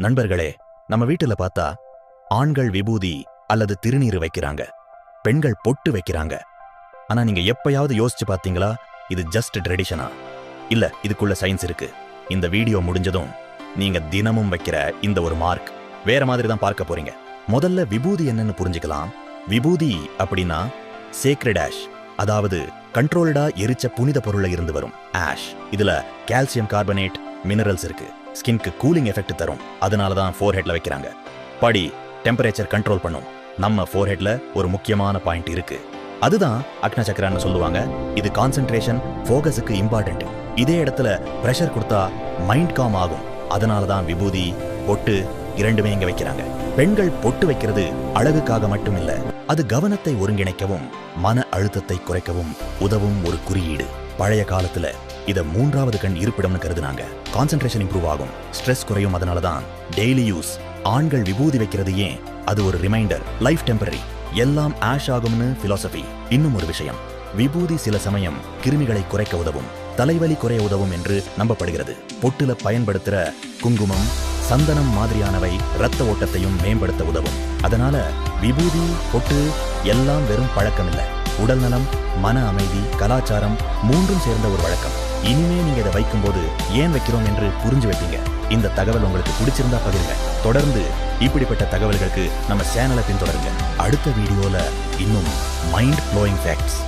நண்பர்களே, நம்ம வீட்டுல பார்த்தா ஆண்கள் விபூதி அல்லது திருநீறு வைக்கிறாங்க, பெண்கள் பொட்டு வைக்கிறாங்க. ஆனா நீங்க எப்பயாவது யோசிச்சு பார்த்தீங்களா, இது ஜஸ்ட் ட்ரெடிஷனா இல்ல இதுக்குள்ள சயின்ஸ் இருக்கு? இந்த வீடியோ முடிஞ்சதும் நீங்க தினமும் வைக்கிற இந்த ஒரு மார்க் வேற மாதிரி தான் பார்க்க போறீங்க. முதல்ல விபூதி என்னன்னு புரிஞ்சுக்கலாம். விபூதி அப்படின்னா சேக்ரெட் ஆஷ், அதாவது கண்ட்ரோல்டா எரிச்ச புனித பொருள்ல இருந்து வரும் ஆஷ். இதுல கால்சியம் கார்பனேட் மினரல்ஸ் இருக்கு. ஸ்கின்க்கு கூலிங் எஃபெக்ட் தரும். அதனாலதான் ஃபோர்ஹெட்ல வைக்கிறாங்க. படி டெம்பரேச்சர் கண்ட்ரோல் பண்ணும். நம்ம ஃபோர்ஹெட்ல ஒரு முக்கியமான பாயிண்ட் இருக்கு, அதுதான் அக்ன சக்கரான்னு சொல்லுவாங்க. இது கான்சென்ட்ரேஷன் ஃபோகஸுக்கு இம்பார்ட்டன்ட். இதே இடத்துல பிரஷர் கொடுத்தா மைண்ட் காம் ஆகும். அதனாலதான் விபூதி பொட்டு இரண்டுமே இங்க வைக்கிறாங்க. பெண்கள் பொட்டு வைக்கிறது அழகுக்காக மட்டும் இல்ல, அது கவனத்தை ஒருங்கிணைக்கவும் மன அழுத்தத்தை குறைக்கவும் உதவும் ஒரு குறியீடு. பழைய காலத்துல இத மூன்றாவது கண் இருப்பிடம்னு கருதுனாங்க. கான்சென்ட்ரேஷன் இம்ப்ரூவ் ஆகும், ஸ்ட்ரெஸ் குறையும். அதனாலதான் டெய்லி யூஸ். ஆண்கள் விபூதி வைக்கிறது ஏன்? அது ஒரு ரிமைண்டர், லைஃப் டெம்பரரி, எல்லாம் ஆஷ் ஆகும்னு பிலாசபி. இன்னும் ஒரு விஷயம், விபூதி சில சமயம் கிருமிகளை குறைக்க உதவும், தலைவலி குறைய உதவும் என்று நம்பப்படுகிறது. பொட்டுல பயன்படுத்துற குங்குமம், சந்தனம் மாதிரியானவை இரத்த ஓட்டத்தையும் மேம்படுத்த உதவும். அதனால விபூதி பொட்டு எல்லாம் வெறும் பழக்கம் இல்ல, உடல் நலம், மன அமைதி, கலாச்சாரம் மூன்றும் சேர்ந்த ஒரு வழக்கம். இனிமே நீங்க இதை வைக்கும்போது ஏன் வைக்கிறோம் என்று புரிஞ்சு வைப்பீங்க. இந்த தகவல் உங்களுக்கு பிடிச்சிருந்தா பகிருங்க. தொடர்ந்து இப்படிப்பட்ட தகவல்களுக்கு நம்ம சேனலை பின்தொடருங்க. அடுத்த வீடியோல இன்னும் மைண்ட் ப்ளோயிங் ஃபேக்ட்ஸ்